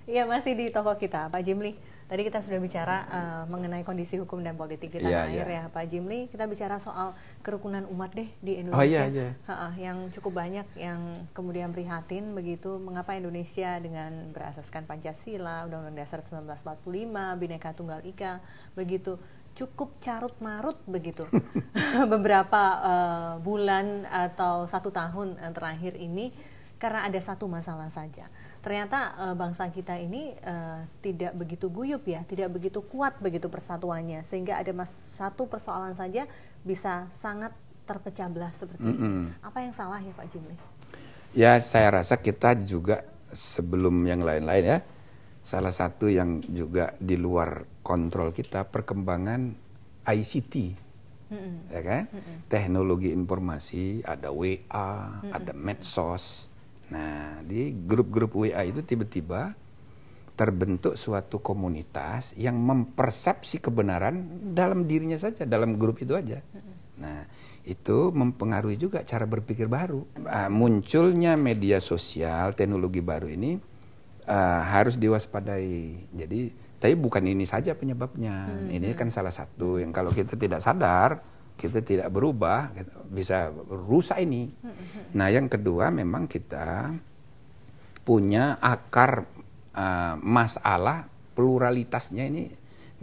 Iya, masih di toko kita, Pak Jimli. Tadi kita sudah bicara mengenai kondisi hukum dan politik di tanah air ya, Pak Jimli. Kita bicara soal kerukunan umat deh di Indonesia. Yang cukup banyak yang kemudian prihatin begitu, mengapa Indonesia dengan berasaskan Pancasila, Undang-Undang Dasar 1945, Bhinneka Tunggal Ika, begitu cukup carut marut begitu. Beberapa bulan atau 1 tahun terakhir ini karena ada satu masalah saja. Ternyata bangsa kita ini tidak begitu guyup ya, tidak begitu kuat begitu persatuannya, sehingga ada satu persoalan saja bisa sangat terpecah belah seperti ini. Apa yang salah ya Pak Jimli? Ya, saya rasa kita juga sebelum yang lain-lain ya, salah satu yang juga di luar kontrol kita perkembangan ICT, ya kan? Teknologi informasi, ada WA, ada medsos. Nah, di grup-grup WA itu tiba-tiba terbentuk suatu komunitas yang mempersepsi kebenaran dalam dirinya saja, dalam grup itu aja. Nah, itu mempengaruhi juga cara berpikir baru. Munculnya media sosial, teknologi baru ini harus diwaspadai. Jadi, tapi bukan ini saja penyebabnya. Ini kan salah satu yang kalau kita tidak sadar, kita tidak berubah, bisa rusak ini. Nah, yang kedua memang kita punya akar masalah pluralitasnya ini,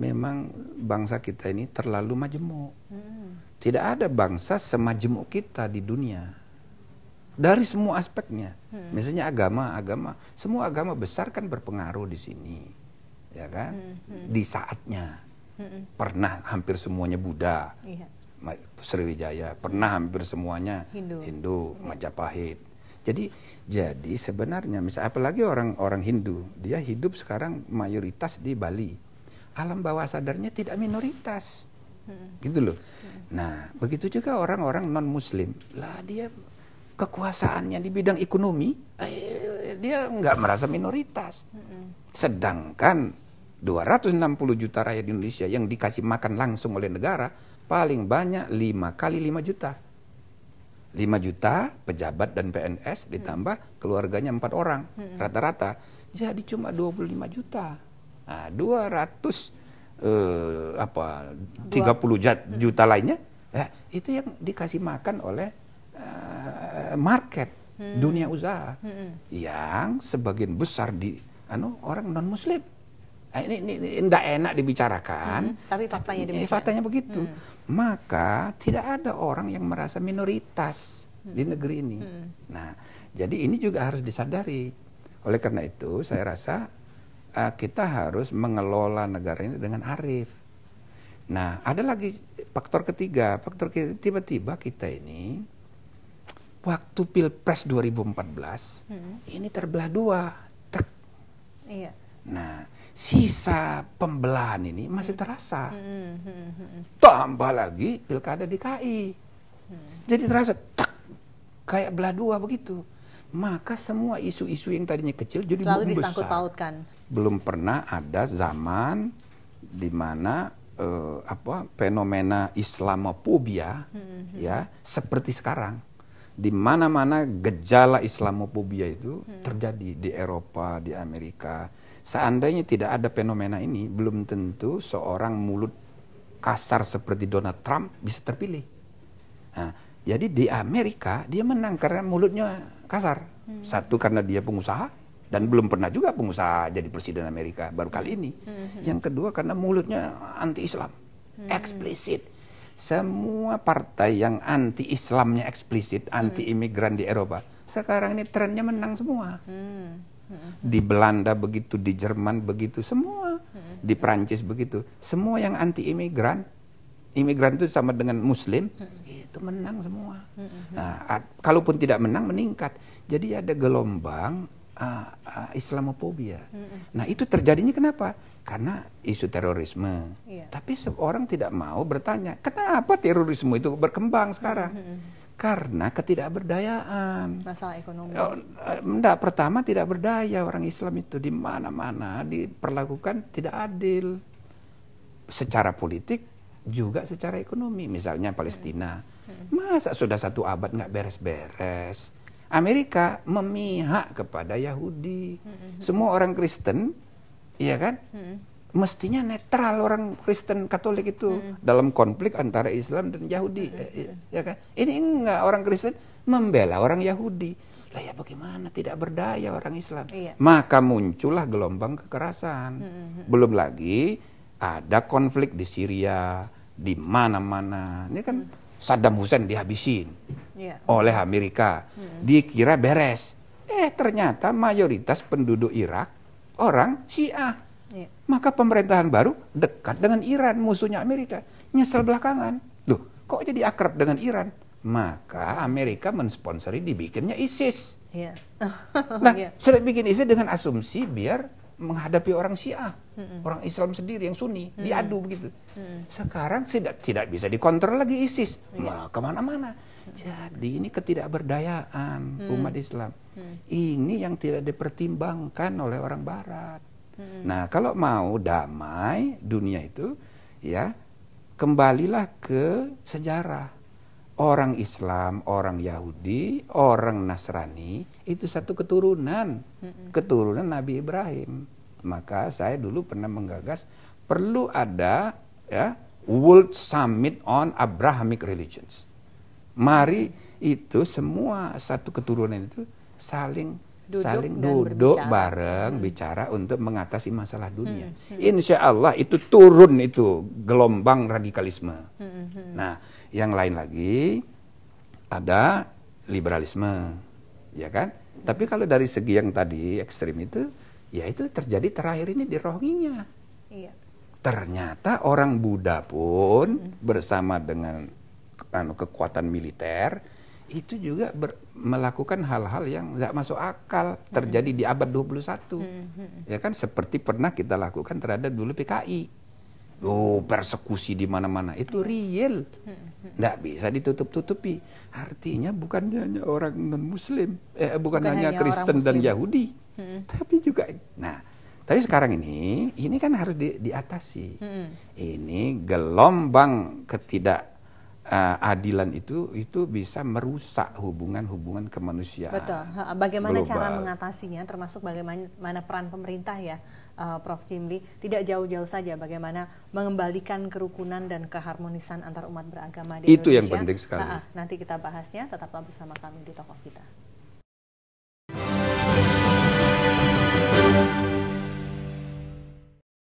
memang bangsa kita ini terlalu majemuk. Tidak ada bangsa semajemuk kita di dunia. Dari semua aspeknya. Misalnya agama, semua agama besar kan berpengaruh di sini. Ya kan? Di saatnya. Pernah hampir semuanya Buddha. Sriwijaya, pernah hampir semuanya Hindu, Majapahit. Jadi sebenarnya misalnya apalagi orang Hindu, dia hidup sekarang mayoritas di Bali. Alam bawah sadarnya tidak minoritas. Gitu loh. Nah, begitu juga orang-orang non-muslim. Lah dia kekuasaannya di bidang ekonomi, dia nggak merasa minoritas. Sedangkan 260 juta rakyat Indonesia yang dikasih makan langsung oleh negara, paling banyak 5 kali 5 juta. 5 juta pejabat dan PNS ditambah keluarganya 4 orang rata-rata. Jadi cuma 25 juta. Nah, 30 juta lainnya itu yang dikasih makan oleh market dunia usaha yang sebagian besar di orang non muslim. Ini tidak enak dibicarakan, tapi faktanya begitu. Maka tidak ada orang yang merasa minoritas di negeri ini. Nah, jadi ini juga harus disadari. Oleh karena itu, saya rasa kita harus mengelola negara ini dengan arif. Nah, ada lagi faktor ketiga. Tiba-tiba kita ini waktu Pilpres 2014 ini terbelah 2. Tek. Iya. Nah, sisa pembelahan ini masih terasa. Tambah lagi pilkada DKI. Jadi terasa tak, kayak belah 2 begitu. Maka semua isu-isu yang tadinya kecil jadi selalu besar. Disangkut pautkan. Belum pernah ada zaman di mana fenomena Islamofobia ya seperti sekarang. Di mana-mana gejala Islamofobia itu terjadi di Eropa, di Amerika. Seandainya tidak ada fenomena ini, belum tentu seorang mulut kasar seperti Donald Trump bisa terpilih. Nah, jadi di Amerika dia menang karena mulutnya kasar. Satu karena dia pengusaha dan belum pernah juga pengusaha jadi presiden Amerika, baru kali ini. Yang kedua karena mulutnya anti-Islam, eksplisit. Semua partai yang anti-Islamnya eksplisit, anti-imigran di Eropa, sekarang ini trennya menang semua. Di Belanda begitu, di Jerman begitu, semua. Di Prancis begitu. Semua yang anti-imigran, imigran itu sama dengan Muslim, itu menang semua. Nah, kalaupun tidak menang, meningkat. Jadi ada gelombang Islamofobia. Nah, itu terjadinya kenapa? Karena isu terorisme. Tapi orang tidak mau bertanya, kenapa terorisme itu berkembang sekarang? Karena ketidakberdayaan. Masalah ekonomi. Pertama tidak berdaya orang Islam itu, di mana-mana diperlakukan tidak adil. Secara politik juga secara ekonomi. Misalnya Palestina. Masa sudah 1 abad nggak beres-beres? Amerika memihak kepada Yahudi. Semua orang Kristen, iya kan? Mestinya netral orang Kristen Katolik itu dalam konflik antara Islam dan Yahudi, ya kan? Ini enggak, orang Kristen membela orang Yahudi. Lah ya bagaimana, tidak berdaya orang Islam. Iya. Maka muncullah gelombang kekerasan. Belum lagi ada konflik di Syria, di mana-mana. Ini kan Saddam Hussein dihabisin oleh Amerika. Dikira beres. Ternyata mayoritas penduduk Irak orang Syiah. Maka pemerintahan baru dekat dengan Iran, musuhnya Amerika. Nyesel belakangan. Loh, kok jadi akrab dengan Iran? Maka Amerika mensponsori dibikinnya ISIS. Nah, sudah bikin ISIS dengan asumsi biar menghadapi orang Syiah, orang Islam sendiri yang Sunni, diadu begitu. Sekarang tidak bisa dikontrol lagi ISIS, kemana-mana. Jadi ini ketidakberdayaan umat Islam. Ini yang tidak dipertimbangkan oleh orang Barat. Nah, kalau mau damai dunia itu, ya kembalilah ke sejarah. Orang Islam, orang Yahudi, orang Nasrani itu satu keturunan, keturunan Nabi Ibrahim. Maka saya dulu pernah menggagas perlu ada World Summit on Abrahamic Religions. Mari itu semua satu keturunan itu saling duduk bareng bicara untuk mengatasi masalah dunia. Insya Allah itu turun itu gelombang radikalisme. Nah, yang lain lagi ada liberalisme, ya kan? Tapi kalau dari segi yang tadi ekstrim itu, ya itu terjadi terakhir ini di Rohingya. Iya. Ternyata orang Buddha pun bersama dengan kekuatan militer itu juga melakukan hal-hal yang nggak masuk akal terjadi di abad 21. Ya kan, seperti pernah kita lakukan terhadap dulu PKI. Persekusi di mana-mana itu real, nggak bisa ditutup-tutupi. Artinya bukan hanya orang non-Muslim, bukan hanya Kristen dan Yahudi, tapi juga. Nah, tapi sekarang ini kan harus diatasi. Ini gelombang ketidakadilan itu bisa merusak hubungan kemanusiaan. Betul. Bagaimana global. Cara mengatasinya, termasuk bagaimana peran pemerintah ya, Prof. Jimli, tidak jauh-jauh saja bagaimana mengembalikan kerukunan dan keharmonisan antar umat beragama di Indonesia. Itu yang penting sekali. Nanti kita bahasnya, tetaplah bersama kami di Tokoh Kita.